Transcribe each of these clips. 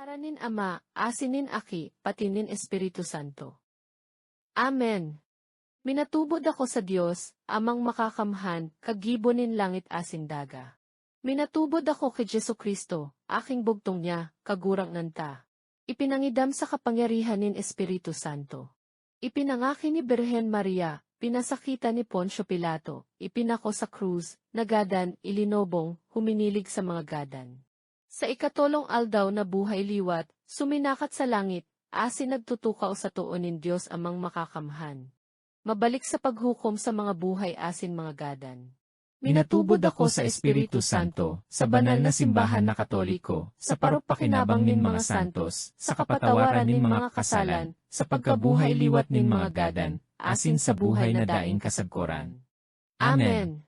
Ngaranin Ama, asinin Aki, patinin Espiritu Santo. Amen. Minatubod ako sa Diyos, Amang makakamhan, kagibonin langit asin daga. Minatubod ako kay Jesucristo, aking bugtong niya, kagurang nanta. Ipinangidam sa kapangyarihan nin Espiritu Santo. Ipinangaki ni Birhen Maria, pinasakita ni Poncio Pilato, ipinako sa krus, nagadan, ilinobong, huminilig sa mga gadan. Sa ikatolong aldaw na buhay liwat, suminakat sa langit, asin nagtutukaw sa tuonin Diyos Amang makakamhan. Mabalik sa paghukom sa mga buhay asin mga gadan. Minatubod ako sa Espiritu Santo, sa banal na simbahan na Katoliko, sa parupakinabang nin mga santos, sa kapatawaran nin mga kasalan, sa pagkabuhay liwat nin mga gadan, asin sa buhay na daing kasagkuran. Amen.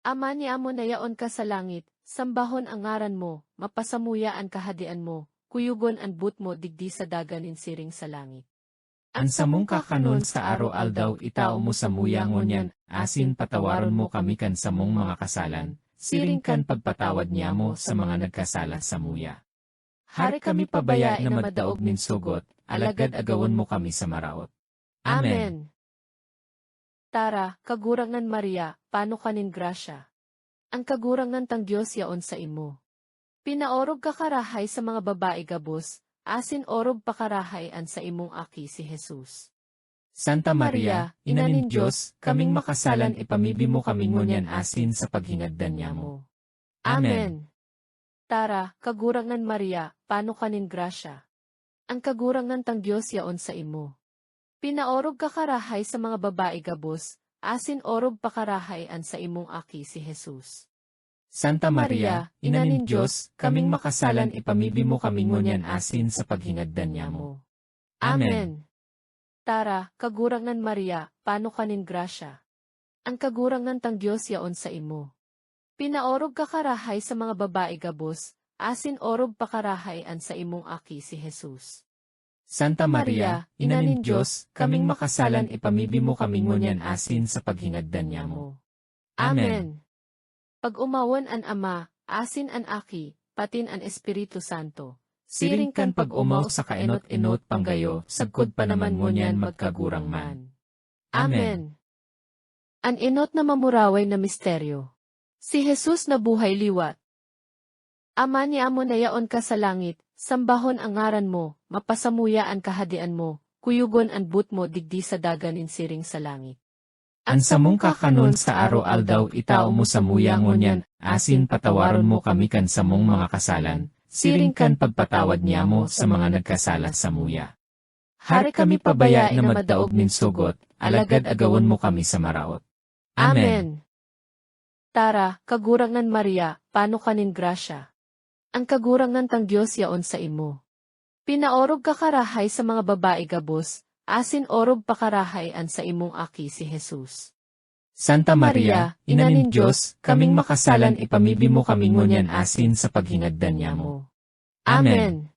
Ama ni amo na yaon ka sa langit, sambahon ang ngaran mo, mapasamuya ang kahadian mo, kuyugon ang but mo digdi sa daganin siring sa langit. Ang samong kakanon sa araw-aldaw itao mo sa muya ngunyan, asin patawaron mo kami kan samong mga kasalan, siring kan pagpatawad niya mo sa mga nagkasala sa muya. Hari kami pabayain na maddaog nin sugot, alagad agawon mo kami sa maraot. Amen. Tara, kagurangan Maria, paano kanin grasya? Ang kagurangan tang Diyos yaon sa imo. Pinaorog ka karahay sa mga babae gabos, asin orog pakarahay an sa imong aki si Jesus. Santa Maria, Ina nin Diyos, kaming makasalan ipamibi mo kami ngunyan asin sa paghingagdan niya mo. Amen. Tara, kagurangan Maria, paano kanin grasya? Ang kagurangan tang Diyos yaon sa imo. Pinaorog ka karahay sa mga babae gabos, asin orog pakarahay an sa imong aki si Jesus. Santa Maria, Ina nin Diyos, kaming makasalan ipamibi mo kami ngunyan asin sa paghingagdan niya mo. Amen. Tara, kagurangan Maria, paano kanin grasya? Ang kagurangan tang Diyos yaon sa imo. Pinaorog ka karahay sa mga babae gabos, asin orog pakarahay an sa imong aki si Jesus. Santa Maria, Ina nin Diyos, kaming makasalan ipamibi mo kami ngunyan asin sa paghingagdan niya mo. Amen. Pag umawan an Ama, asin an Aki, patin an Espiritu Santo. Siring kan pag umaw sa kaenot-enot panggayo, sagkod pa naman ngunyan magkagurang man. Amen. An enot na mamuraway na misteryo. Si Jesus na buhay liwat. Ama ni amo na yaon ka sa langit, sambahon ang ngaran mo, mapasamuya ang kahadian mo, kuyugon ang but mo digdi sa daganin siring sa langit. Ang samong kakanon sa araw-aldaw itao mo sa muya ngunyan, asin patawaron mo kami kan samong mga kasalan, siring kan pagpatawad niya mo sa mga nagkasala sa muya. Hari kami pabayain na maddaog nin sugot, alagad agawon mo kami sa maraot. Amen. Tara, kagurangan Maria, paano kanin grasya? Ang kagurangan tang Diyos yaon sa imo. Pinaorog ka karahay sa mga babae gabos, asin orog pakarahay an sa imong aki si Jesus. Santa Maria, Ina nin Diyos, kaming makasalan ipamibi mo kami ngunyan asin sa paghingagdan niya mo. Amen.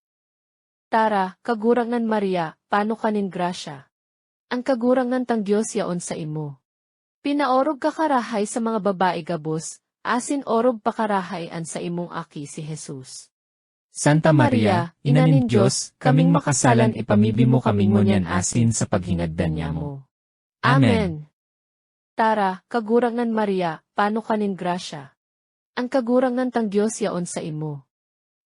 Tara, kagurangan Maria, paano kanin grasya? Ang kagurangan tang Diyos yaon sa imo. Pinaorog ka karahay sa mga babae gabos, asin orog pakarahay an sa imong aki si Jesus. Santa Maria, Ina nin Diyos, kaming makasalan ipamibi mo kami ngunyan asin sa paghingagdan niya mo. Amen. Tara, kagurangan Maria, paano kanin grasya? Ang kagurangan tang Diyos yaon sa imo.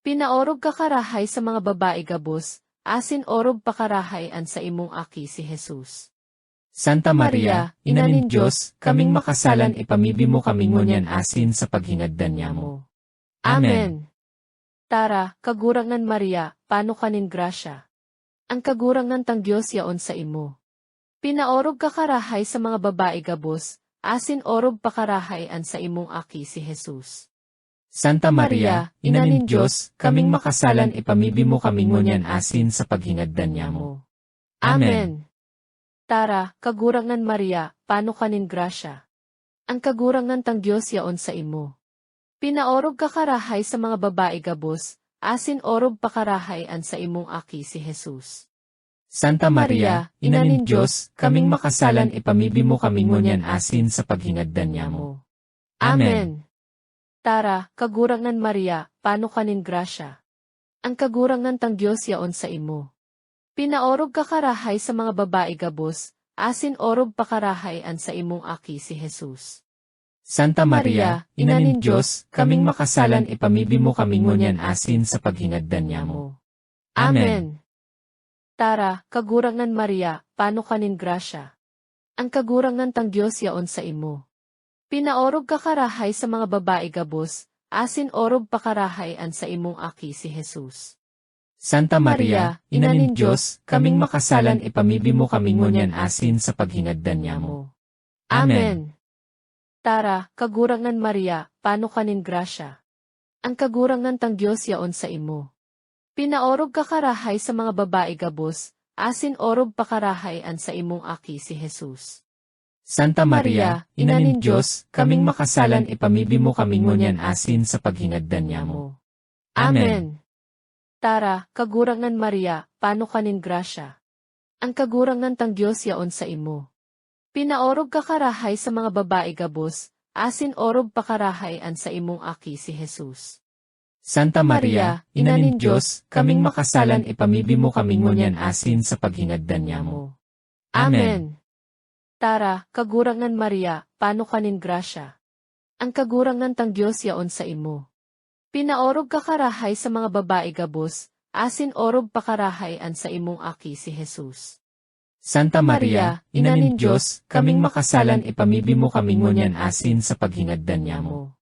Pinaorog ka karahay sa mga babae gabos, asin orog pakarahay an sa imong aki si Jesus. Santa Maria, Ina nin Diyos, kaming makasalan ipamibi mo kami ngunyan asin sa paghingagdan niya mo. Amen. Tara, kagurangan Maria, paano kanin grasya? Ang kagurangan tang Diyos yaon sa imo. Pinaorog ka karahay sa mga babae gabos, asin orog pakarahay an sa imong aki si Jesus. Santa Maria, Ina nin Diyos, kaming makasalan ipamibi mo kami ngunyan asin sa paghingagdan niya mo. Amen. Tara, kagurangan Maria, paano kanin grasya? Ang kagurangan tang Diyos yaon sa imo. Pinaorog ka karahay sa mga babae gabos, asin orog pakarahay an sa imong aki si Jesus. Santa Maria, Ina nin Diyos, kaming makasalan ipamibi mo kami ngunyan asin sa paghingagdan niya mo. Amen. Tara, kagurangan Maria, paano kanin grasya? Ang kagurangan tang Diyos yaon sa imo. Pinaorog ka karahay sa mga babae gabos, asin orog pakarahay an sa imong aki si Jesus. Santa Maria, Ina nin Diyos, kaming makasalan ipamibi mo kami ngunyan asin sa paghingagdan niya mo. Amen. Tara, kagurangan Maria, paano kanin grasya? Ang kagurangan tang Diyos yaon sa imo. Pinaorog ka karahay sa mga babae gabos, asin orog pakarahay an sa imong aki si Jesus. Santa Maria, Ina nin Diyos, kaming makasalan ipamibi mo kami ngunyan asin sa paghingagdan niya mo. Amen. Tara, kagurangan Maria, paano kanin grasya? Ang kagurangan tang Diyos yaon sa imo. Pinaorog ka karahay sa mga babae gabos, asin orog pakarahay an sa imong aki si Jesus. Santa Maria, Ina nin Diyos, kaming makasalan ipamibi mo kami ngunyan asin sa paghingagdan niya mo. Amen. Tara, kagurangan Maria, paano kanin grasya? Ang kagurangan tang Diyos yaon sa imo. Pinaorog ka karahay sa mga babae gabos, asin orog pakarahay an sa imong aki si Jesus. Santa Maria, Ina nin Diyos, kaming makasalan ipamibi mo kami ngunyan asin sa paghingagdan niya mo. Amen. Tara, kagurangan Maria, paano kanin grasya? Ang kagurangan tang Diyos yaon sa imo. Pinaorog ka karahay sa mga babae gabos, asin orog pakarahay an sa imong aki si Jesus. Santa Maria, Ina nin Diyos, kaming makasalan ipamibi mo kami ngunyan asin sa paghingagdan niya mo.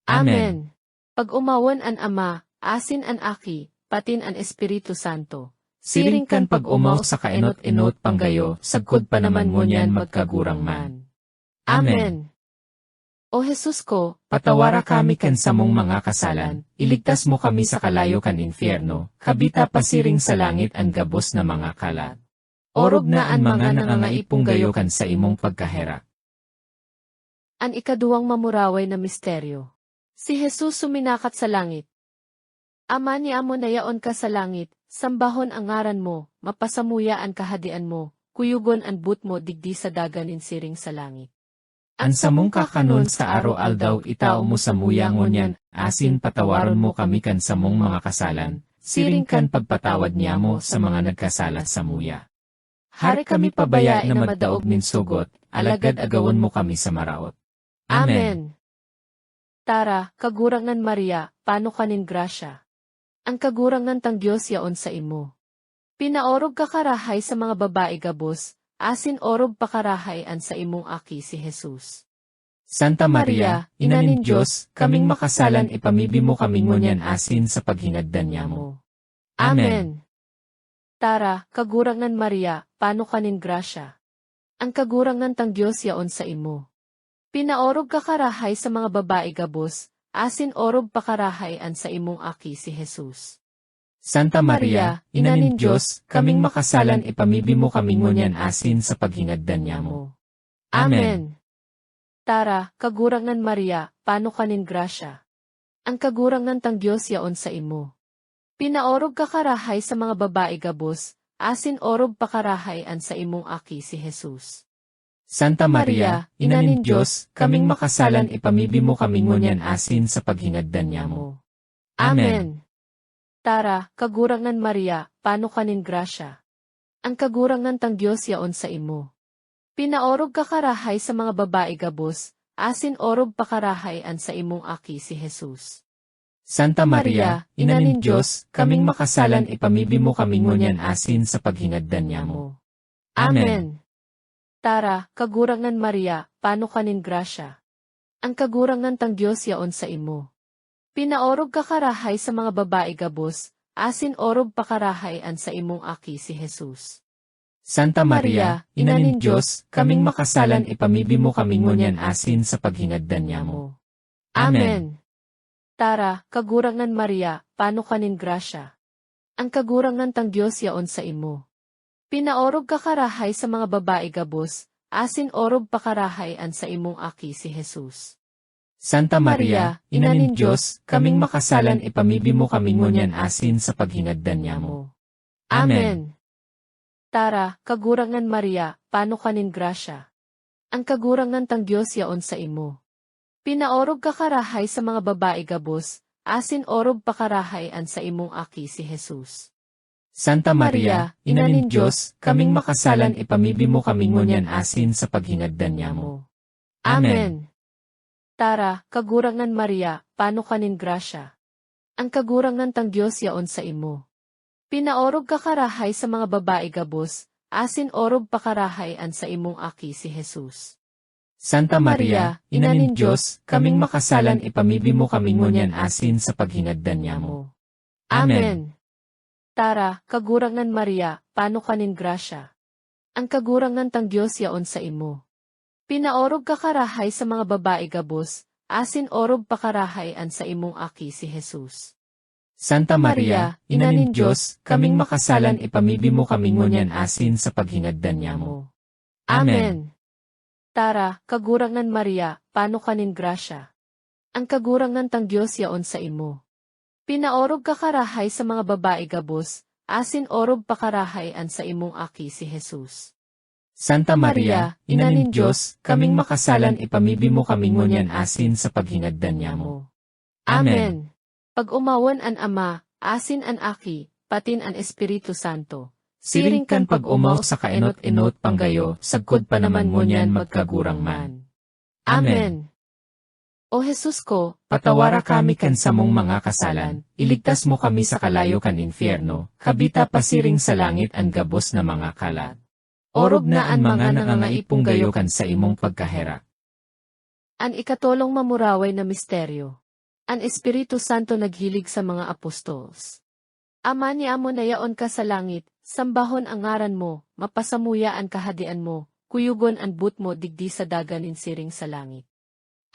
Amen. Pag umawan an Ama, asin an Aki, patin an Espiritu Santo. Siring kan pag umaw sa kaenot-enot panggayo, sagkod pa naman ngunyan magkagurang man. Amen. O Jesus ko, Patawara kami kan sa mong mga kasalan, iligtas mo kami sa kalayo kan infyerno, kabita pasiring sa langit ang gabos na mga kalat. Orog na ang mga nangangaipong gayo kan sa imong pagkahera. An ikaduwang mamuraway na misteryo. Si Jesus suminakat sa langit. Ama ni amo na yaon ka sa langit, sambahon ang ngaran mo, mapasamuya ang kahadian mo, kuyugon ang but mo digdi sa dagan insiring sa langit. An sa mong kakanon sa araw-aldaw itao mo sa muya ngunyan, asin patawaron mo kami kan sa mong mga kasalan, siring kan pagpatawad niya mo sa mga nagkasala sa muya. Hari kami pabayain na magdaog nin sugot, alagad agawon mo kami sa maraot. Amen. Tara, kagurangan Maria, paano kanin grasya? Ang kagurangan tang Diyos yaon sa imo. Pinaorog ka karahay sa mga babae gabos, asin orog pakarahay an sa imong aki si Jesus. Santa Maria, Ina nin Diyos, kaming makasalan ipamibi mo kami ngunyan asin sa paghingagdan niya mo. Amen. Tara, kagurangan Maria, paano kanin grasya? Ang kagurangan tang Diyos yaon sa imo. Pinaorog ka karahay sa mga babae gabos, asin orog pakarahay an sa imong aki si Jesus. Santa Maria, Ina nin Diyos, kaming makasalan ipamibi mo kami ngunyan asin sa paghingagdan niya mo. Amen. Tara, kagurangan Maria, paano kanin grasya? Ang kagurangan tang Diyos yaon sa imo. Pinaorog ka karahay sa mga babae gabos, asin orog pakarahay an sa imong aki si Jesus. Santa Maria, Ina nin Diyos, kaming makasalan ipamibi mo kami ngunyan asin sa paghingagdan niya mo. Amen. Tara, kagurangan Maria, paano kanin grasya? Ang kagurangan tang Diyos yaon sa imo. Pinaorog ka karahay sa mga babae gabos, asin orog pakarahay an sa imong aki si Jesus. Santa Maria, Ina nin Diyos, kaming makasalan ipamibi mo kami ngunyan asin sa paghingagdan niya mo. Amen. Tara, kagurangan Maria, paano kanin grasya? Ang kagurangan tang Diyos yaon sa imo. Pinaorog ka karahay sa mga babae gabos, asin orog pakarahay an sa imong aki si Jesus. Santa Maria, Ina nin Diyos, kaming makasalan ipamibi mo kami ngunyan asin sa paghingagdan niya mo. Amen. Tara, kagurangan Maria, paano kanin grasya? Ang kagurangan tang Diyos yaon sa imo. Pinaorog ka karahay sa mga babae gabos, asin orog pakarahay an sa imong aki si Jesus. Santa Maria, Ina nin Diyos, kaming makasalan ipamibi mo kami ngunyan asin sa paghingagdan niya mo. Amen. Tara, kagurangan Maria, paano kanin grasya? Ang kagurangan tang Diyos yaon sa imo. Pinaorog ka karahay sa mga babae gabos, asin orob pakarahayan sa imong aki si Jesus. Santa Maria, Ina nin Diyos, kaming makasalan ipamibi mo kami ngunyan asin sa paghinagdan niya mo. Amen. Tara, kagurangan Maria, pano kanin grasya. Ang kagurangan tang Diyos yaon sa imo. Pinaorog ka karahay sa mga babae gabos, asin orob pakarahayan sa imong aki si Jesus. Santa Maria, Ina nin Diyos, kaming makasalan ipamibi mo kami ngunyan asin sa paghinagdan niya mo. Amen. Tara, kagurangan Maria, pano kanin grasya. Ang kagurangan tang Diyos yaon sa imo. Pinaorog ka karahay sa mga babae gabos, asin orob pakarahayan sa imong aki si Jesus. Santa Maria, Ina nin Diyos, kaming makasalan ipamibi mo kami ngunyan asin sa paghinagdan niya mo. Amen. Tara, kagurangan Maria, pano kanin grasya. Ang kagurangan tang Diyos yaon sa imo. Pinaorog ka karahay sa mga babae gabos, asin orob pakarahayan sa imong aki si Jesus. Santa Maria, Ina nin Diyos, kaming makasalan ipamibi mo kami ngunyan asin sa paghinagdan niya mo. Amen. Pag umawan an Ama, asin an Aki, patin an Espiritu Santo. Siring kan pag umaw sa kaenot-enot panggayo, sagkod pa naman ngunyan magkagurang man. Amen. O Jesus ko, Patawara kami kan sa mong mga kasalan, iligtas mo kami sa kalayo kan infyerno, kabita pasiring sa langit ang gabos na mga kalat. Orob na ang mga nangangaipong gayo kan sa imong pagkahera. An ikatolong mamuraway na misteryo. An Espiritu Santo naghilig sa mga apostols. Ama ni amo na yaon ka sa langit, sambahon ang ngaran mo, mapasamuya ang kahadian mo, kuyugon ang but mo digdi sa dagan insiring sa langit.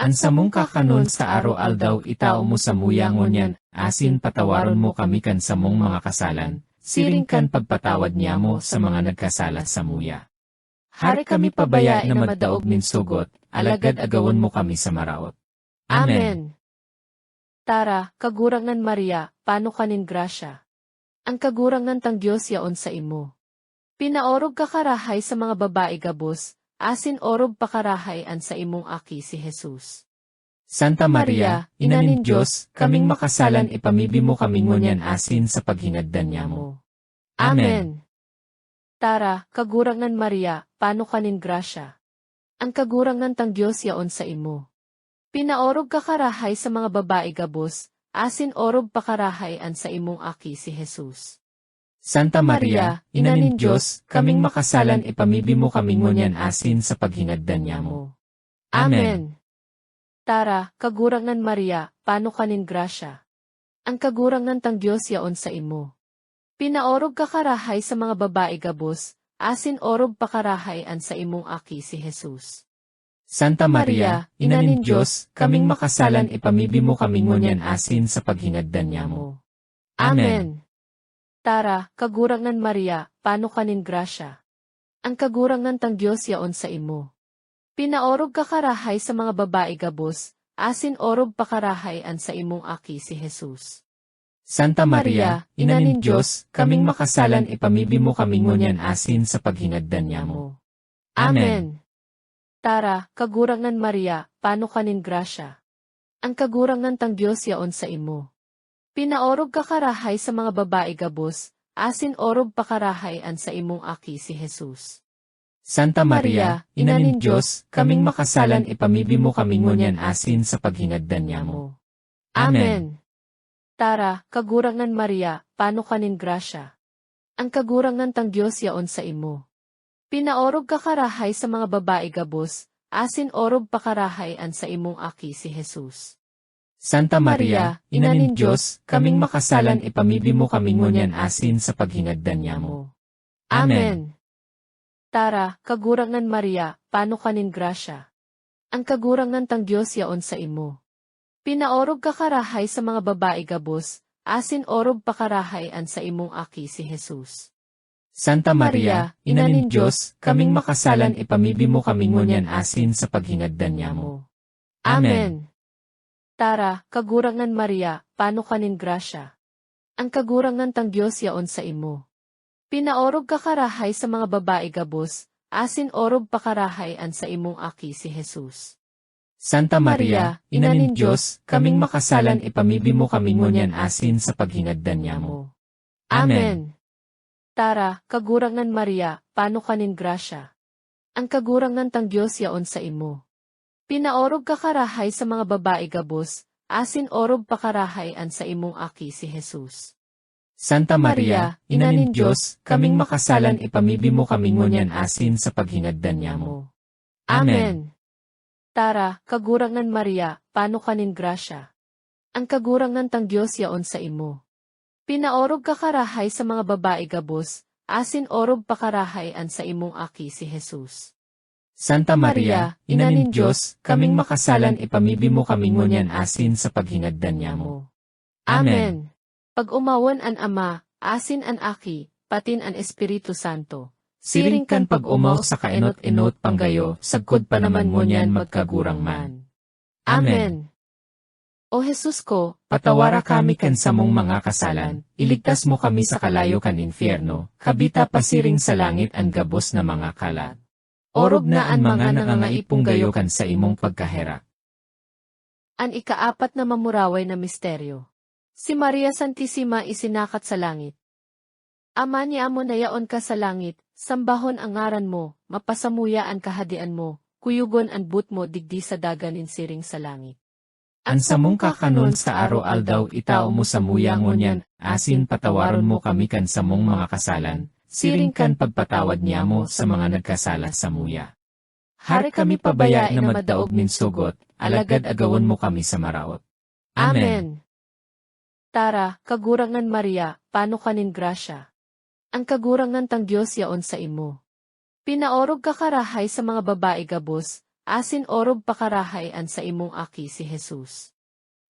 An sa mong kakanon sa araw-aldaw itao mo sa muya ngunyan, asin patawaron mo kami kan sa mong mga kasalan, siring kan pagpatawad niya mo sa mga nagkasala sa muya. Hari kami pabayain na magdaog nin sugot, alagad agawon mo kami sa maraot. Amen. Tara, kagurangan Maria, pano kanin grasya. Ang kagurangan tang Diyos yaon sa imo. Pinaorog ka karahay sa mga babae gabos, asin orob pakarahayan sa imong aki si Jesus. Santa Maria, Ina nin Diyos, kaming makasalan ipamibi mo kami ngunyan asin sa paghinagdan niya mo. Amen. Tara, kagurangan Maria, pano kanin grasya. Ang kagurangan tang Diyos yaon sa imo. Pinaorog ka karahay sa mga babae gabos, asin orob pakarahayan sa imong aki si Jesus. Santa Maria, Ina nin Diyos, kaming makasalan ipamibi mo kami ngunyan asin sa paghinagdan niya mo. Amen. Tara, kagurangan Maria, pano kanin grasya. Ang kagurangan tang Diyos yaon sa imo. Pinaorog ka karahay sa mga babae gabos, asin orob pakarahayan sa imong aki si Jesus. Santa Maria, Ina nin Diyos, kaming makasalan ipamibi mo kami ngunyan asin sa paghinagdan niya mo. Amen. Tara, kagurangan Maria, pano kanin grasya. Ang kagurangan tang Diyos yaon sa imo. Pinaorog ka karahay sa mga babae gabos, asin orob pakarahayan sa imong aki si Jesus. Santa Maria, Ina nin Diyos, kaming makasalan ipamibi mo kami ngunyan asin sa paghinagdan niya mo. Amen. Tara, kagurangan Maria, pano kanin grasya. Ang kagurangan tang Diyos yaon sa imo. Pinaorog ka karahay sa mga babae gabos, asin orob pakarahayan sa imong aki si Jesus. Santa Maria, Ina nin Diyos, kaming makasalan ipamibi mo kami ngunyan asin sa paghinagdan niya mo. Amen. Tara, kagurangan Maria, pano kanin grasya. Ang kagurangan tang Diyos yaon sa imo. Pinaorog ka karahay sa mga babae gabos, asin orob pakarahayan sa imong aki si Jesus. Santa Maria, Ina nin Diyos, kaming makasalan ipamibi mo kami ngunyan asin sa paghinagdan niya mo. Amen. Tara, kagurangan Maria, pano kanin grasya. Ang kagurangan tang Diyos yaon sa imo. Pinaorog ka karahay sa mga babae gabos, asin orob pakarahayan sa imong aki si Jesus. Santa Maria, Ina nin Diyos, kaming makasalan ipamibi mo kami ngunyan asin sa paghinagdan niya mo. Amen. Tara, kagurangan Maria, pano kanin grasya. Ang kagurangan tang Diyos yaon sa imo. Pinaorog ka karahay sa mga babae gabos, asin orob pakarahayan sa imong aki si Jesus. Santa Maria, Ina nin Diyos, kaming makasalan ipamibi mo kami ngunyan asin sa paghinagdan niya mo. Amen. Tara, kagurangan Maria, pano kanin grasya. Ang kagurangan tang Diyos yaon sa imo. Pinaorog ka karahay sa mga babae gabos, asin orog pakarahay an sa imong aki si Jesus. Santa Maria, Ina nin Diyos, kaming makasalan ipamibi mo kami ngunyan asin sa paghinagdan niya mo. Amen. Tara, kagurangan Maria, pano kanin grasya. Ang kagurangan tang Diyos yaon sa imo. Pinaorog ka karahay sa mga babae gabos, asin orog pakarahay an sa imong aki si Jesus. Santa Maria, Ina nin Diyos, kaming makasalan ipamibi mo kami ngunyan asin sa paghinagdan niya mo. Amen. Pag umawan an Ama, asin an aki, patin an Espiritu Santo. Siring kan pag umaw sa kaenot-enot panggayo, sagkod pa naman ngunyan magkagurang man. Amen. O Jesus ko, Patawara kami kan sa mong mga kasalan, iligtas mo kami sa kalayo kan infyerno, kabita pasiring sa langit ang gabos na mga kalat. Orob na ang mga nangangaipong gayo kan sa imong pagkahera. An ikaapat na mamuraway na misteryo. Si Maria Santissima isinakat sa langit. Ama ni amo na yaon ka sa langit, sambahon ang ngaran mo, mapasamuya ang kahadian mo, kuyugon ang but mo digdi sa daganin siring sa langit. Ang samong kakanon sa araw-aldaw itao mo sa muya ngunyan, asin patawaron mo kami kan sa mong mga kasalan, siring kan pagpatawad niya mo sa mga nagkasala sa muya. Hari kami pabaya na maddaog min sugot, alagad agawon mo kami sa maraot. Amen. Tara, kagurangan Maria, pano kanin grasya. Ang kagurangan tang Diyos yaon sa imo. Pinaorog ka karahay sa mga babae gabos, asin orog pakarahay an sa imong aki si Jesus.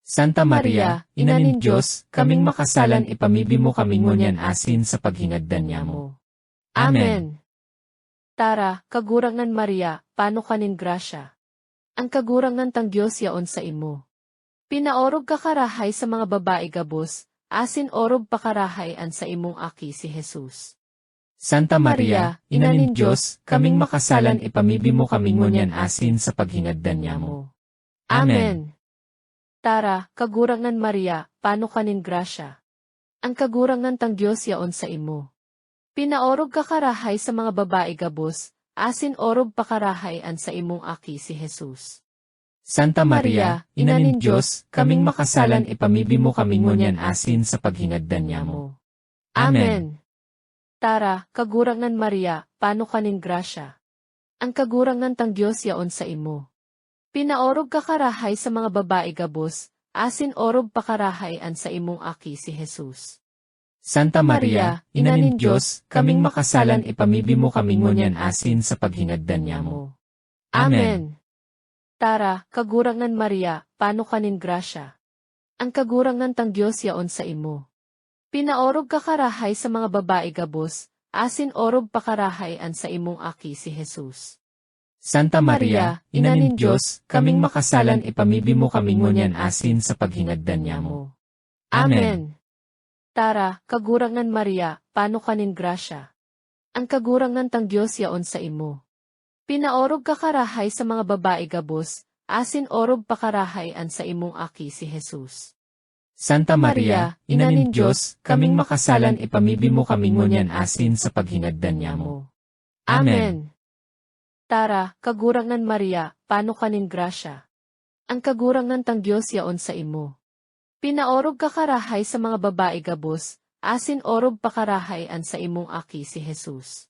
Santa Maria, Ina nin Diyos, kaming makasalan ipamibi mo kami ngunyan asin sa paghinagdan niya mo. Amen. Tara, kagurangan Maria, pano kanin grasya. Ang kagurangan tang Diyos yaon sa imo. Pinaorog ka karahay sa mga babae gabos, asin orog pakarahay an sa imong aki si Jesus. Santa Maria, Ina nin Diyos, kaming makasalan ipamibi mo kami ngunyan asin sa paghinagdan niya mo. Amen. Tara, kagurangan Maria, pano kanin grasya. Ang kagurangan tang Diyos yaon sa imo. Pinaorog ka karahay sa mga babae gabos, asin orog pakarahay an sa imong aki si Jesus. Santa Maria, Ina nin Diyos, kaming makasalan ipamibi mo kami ngunyan asin sa paghinagdan niya mo. Amen. Tara, kagurangan Maria, pano kanin grasya. Ang kagurangan tang Diyos yaon sa imo. Pinaorog ka karahay sa mga babae gabos, asin orog pakarahay an sa imong aki si Jesus. Santa Maria, Ina nin Diyos, kaming makasalan ipamibi mo kami ngunyan asin sa paghinagdan niya mo. Amen. Tara, kagurangan Maria, pano kanin grasya. Ang kagurangan tang Diyos yaon sa imo. Pinaorog ka karahay sa mga babae gabos, asin orog pakarahay an sa imong aki si Jesus. Santa Maria, Ina nin Diyos, kaming makasalan ipamibi mo kami ngunyan asin sa paghinagdan niya mo. Amen. Tara, kagurangan Maria, pano kanin grasya. Ang kagurangan tang Diyos yaon sa imo. Pinaorog ka karahay sa mga babae gabos, asin orog pakarahay an sa imong aki si Jesus. Santa Maria, Ina nin Diyos, kaming makasalan ipamibi mo kami ngunyan asin sa paghinagdan niya mo. Amen. Tara, kagurangan Maria, pano kanin grasya. Ang kagurangan tang Diyos yaon sa imo. Pinaorog ka karahay sa mga babae gabos, asin orog pakarahay an sa imong aki si Jesus.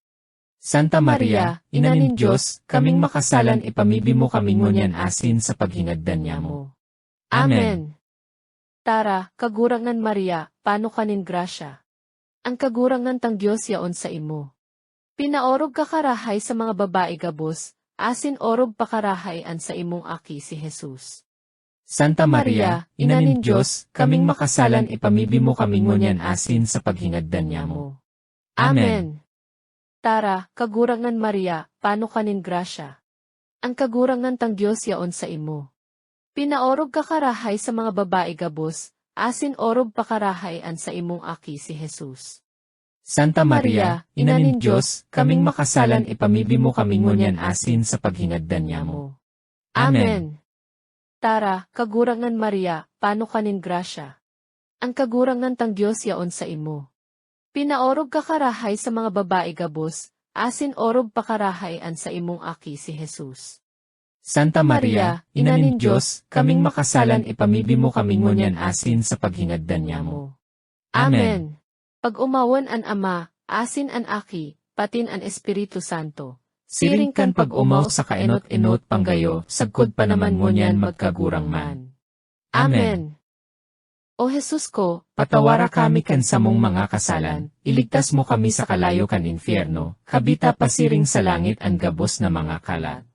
Santa Maria, Ina nin Diyos, kaming makasalan ipamibi mo kami ngunyan asin sa paghinagdan niya mo. Amen. Tara, kagurangan Maria, pano kanin grasya. Ang kagurangan tang Diyos yaon sa imo. Pinaorog ka karahay sa mga babae gabos, asin orog pakarahay an sa imong aki si Jesus. Santa Maria, Ina nin Diyos, kaming makasalan ipamibi mo kami ngunyan asin sa paghinagdan niya mo. Amen. Tara, kagurangan Maria, pano kanin grasya. Ang kagurangan tang Diyos yaon sa imo. Pinaorog ka karahay sa mga babae gabos, asin orog pakarahay an sa imong aki si Jesus. Santa Maria, Ina nin Diyos, kaming makasalan ipamibi mo kami ngunyan asin sa paghinagdan niya mo. Amen. Tara, kagurangan Maria, pano kanin grasya. Ang kagurangan tang Diyos yaon sa imo. Pinaorog ka karahay sa mga babae gabos, asin orog pakarahay an sa imong aki si Jesus. Santa Maria, Ina nin Diyos, kaming makasalan ipamibi mo kami ngunyan asin sa paghingagdan niya mo. Amen. Pag umawan an Ama, asin an aki, patin an Espiritu Santo. Siringkan pag umaw sa kaenot-enot panggayo, sagkod pa naman ngunyan magkagurang man. Amen. O Jesus ko, Patawara kami kan sa mong mga kasalan, iligtas mo kami sa kalayo kan infierno, kabita pasiring sa langit ang gabos na mga kalat.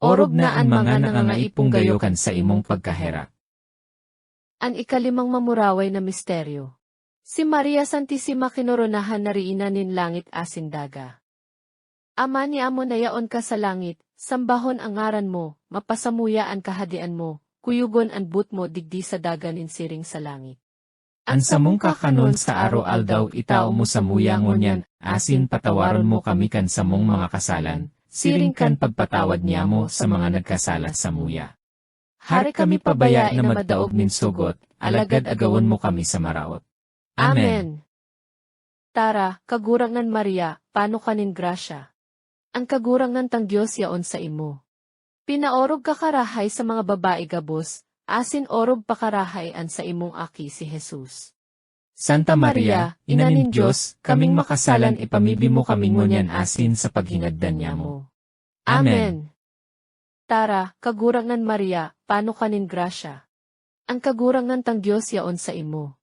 Orog na ang mga nangangaipong gayo kan sa imong pagkahera. An ikalimang mamuraway na misteryo. Si Maria Santissima kinoronahan na riinanin langit asin daga. Ama ni amo na yaon ka sa langit, sambahon ang ngaran mo, mapasamuya ang kahadian mo, kuyugon ang but mo digdi sa dagan insiring sa langit. Ang samong kakanon sa araw-aldaw itao mo sa muya ngunyan, asin patawaron mo kami kan sa mong mga kasalan, siringkan pagpatawad niya mo sa mga nagkasala sa muya. Hari kami pabaya na magdaog nin sugot, alagad agawon mo kami sa maraot. Amen. Tara, kagurangan Maria, pano kanin grasya. Ang kagurangan tang Diyos yaon sa imo. Pinaorog ka karahay sa mga babae gabos, asin orog pakarahay an sa imong aki si Jesus. Santa Maria, Ina nin Diyos, kaming makasalan ipamibi mo kami ngunyan asin sa paghingagdan niya mo. Amen. Tara, kagurangan Maria, pano kanin grasya. Ang kagurangan tang Diyos yaon sa imo.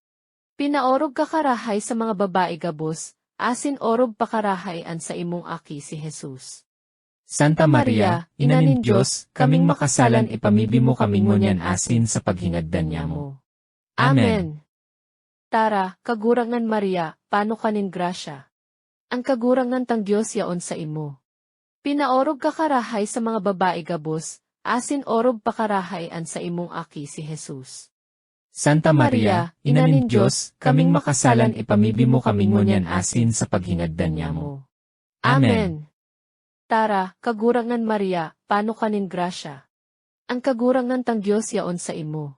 Pinaorog ka karahay sa mga babae gabos, asin orog pakarahay an sa imong aki si Jesus. Santa Maria, Ina nin Diyos, kaming makasalan ipamibi mo kami ngunyan asin sa paghingagdan niya mo. Amen. Tara, kagurangan Maria, pano kanin grasya. Ang kagurangan tang Diyos yaon sa imo. Pinaorog ka karahay sa mga babae gabos, asin orog pakarahay an sa imong aki si Jesus. Santa Maria, Ina nin Diyos, kaming makasalan ipamibi mo kami ngunyan asin sa paghingagdan niya mo. Amen. Tara, kagurangan Maria, pano kanin grasya. Ang kagurangan tang Diyos yaon sa imo.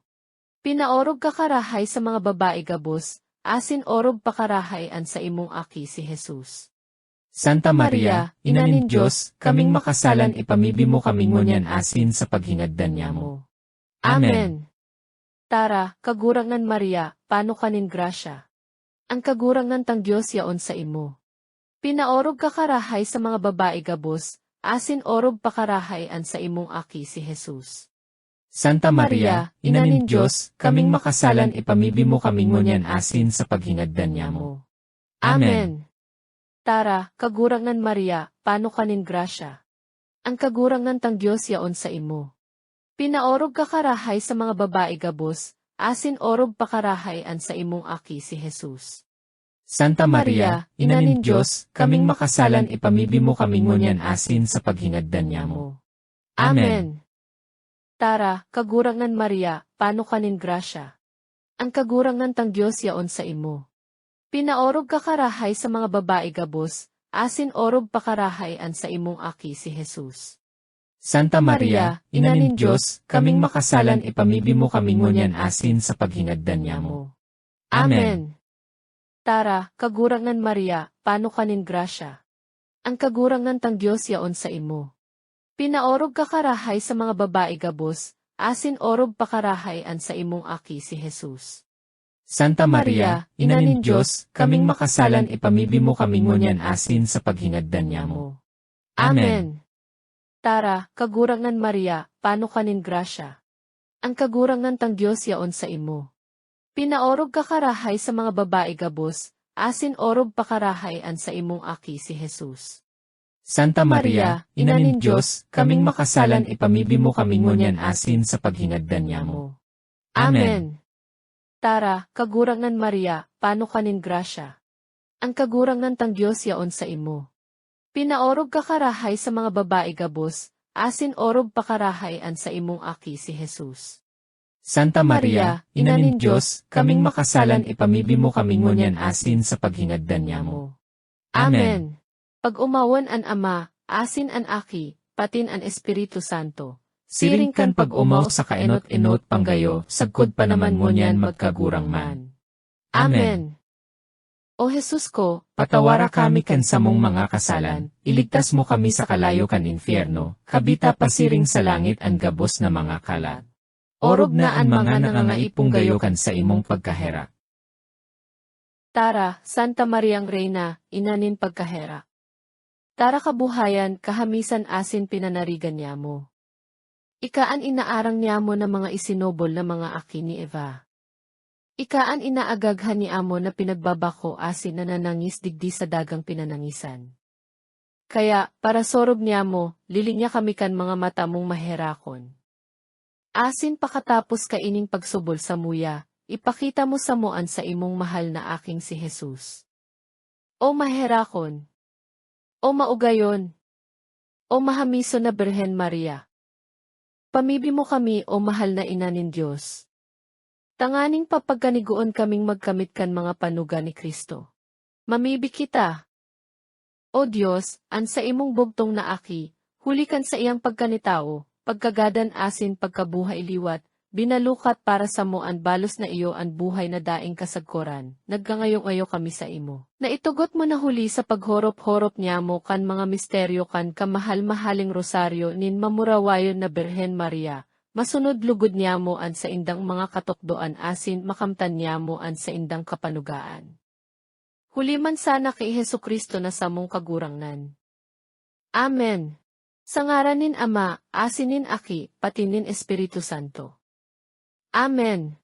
Pinaorog ka karahay sa mga babae gabos, asin orog pakarahay an sa imong aki si Jesus. Santa Maria, Ina nin Diyos, kaming makasalan ipamibi mo kami ngunyan asin sa paghingagdan niya mo. Amen. Tara, kagurangan Maria, pano kanin grasya. Ang kagurangan tang Diyos yaon sa imo. Pinaorog ka karahay sa mga babae gabos, asin orog pakarahay an sa imong aki si Jesus. Santa Maria, Ina nin Diyos, kaming makasalan ipamibi mo kami ngunyan asin sa paghingagdan niya mo. Amen. Tara, kagurangan Maria, pano kanin grasya. Ang kagurangan tang Diyos yaon sa imo. Pinaorog ka karahay sa mga babae gabos, asin orog pakarahay an sa imong aki si Jesus. Santa Maria, Ina nin Diyos, kaming makasalan ipamibi mo kami ngunyan asin sa paghingagdan niya mo. Amen. Tara, kagurangan Maria, pano kanin grasya. Ang kagurangan tang Diyos yaon sa imo. Pinaorog ka karahay sa mga babae gabos, asin orog pakarahay an sa imong aki si Jesus. Santa Maria, Ina nin Diyos, kaming makasalan ipamibi mo kami ngunyan asin sa paghingagdan niya mo. Amen. Tara, kagurangan Maria, pano kanin grasya. Ang kagurangan tang Diyos yaon sa imo. Pinaorog ka karahay sa mga babae gabos, asin orog pakarahay an sa imong aki si Jesus. Santa Maria, Ina nin Diyos, kaming makasalan ipamibi mo kami ngunyan asin sa paghingagdan niya mo. Amen. Tara, kagurangan Maria, pano kanin grasya. Ang kagurangan tang Diyos yaon sa imo. Pinaorog ka karahay sa mga babae gabos, asin orog pakarahay an sa imong aki si Jesus. Santa Maria, Ina nin Diyos, kaming makasalan ipamibi mo kami ngunyan asin sa paghingagdan niya mo. Amen. Tara, kagurangan Maria, pano kanin grasya. Ang kagurangan tang Diyos yaon sa imo. Pinaorog ka karahay sa mga babae gabos, asin orog pakarahay an sa imong aki si Jesus. Santa Maria, Ina nin Diyos, kaming makasalan ipamibi mo kami ngunyan asin sa paghingagdan niya mo. Amen. Pag umawan an Ama, asin an Aki, patin an Espiritu Santo. Siring kan pag umaw sa kaenot-enot panggayo, sagkod pa naman mo niyan magkagurang man. Amen. O Jesus ko, Patawara kami kan sa mong mga kasalan, iligtas mo kami sa kalayo kan infyerno, kabita pasiring sa langit ang gabos na mga kalat. Orob na ang mga nangangaipong gayo kan sa imong pagkahera. Tara, Santa Mariang Reyna, inanin pagkahera. Tara kabuhayan, kahamisan asin pinanarigan niya mo. Ikaan inaarang niya mo na mga isinobol na mga aki ni Eva. Ikaan inaagaghan ni amo na pinagbabako asin na nanangis digdi sa dagang pinanangisan. Kaya, para sorob niya mo, lilinya kami kan mga mata mong maherakon. Asin pakatapos kaining pagsubol sa muya, ipakita mo sa moan sa imong mahal na aking si Jesus. O maherakon! O maugayon! O mahamiso na Birhen Maria! Pamibi mo kami o mahal na ina nin Diyos. Tanganing papagkaniguon kaming magkamit kan mga panuga ni Kristo. Mamibi kita. O Diyos, an sa imong bugtong na aki, hulikan sa iyang pagkanitao, pagkagadan asin pagkabuhay liwat, binalukat para sa mo an balos na iyo an buhay na daing kasagkoran, nagkangayong-ayo kami sa imo. Naitugot mo na huli sa paghorop-horop niya mo kan mga misteryo kan kamahal-mahaling rosaryo nin mamurawayon na Birhen Maria, masunod lugod niya mo an sa indang mga katokdoan asin makamtan niya mo an sa indang kapanugaan. Huli man sana kay Hesukristo na samong kagurangnan. Amen. Sa ngaran nin Ama, asinin Aki, pati nin Espiritu Santo. Amen.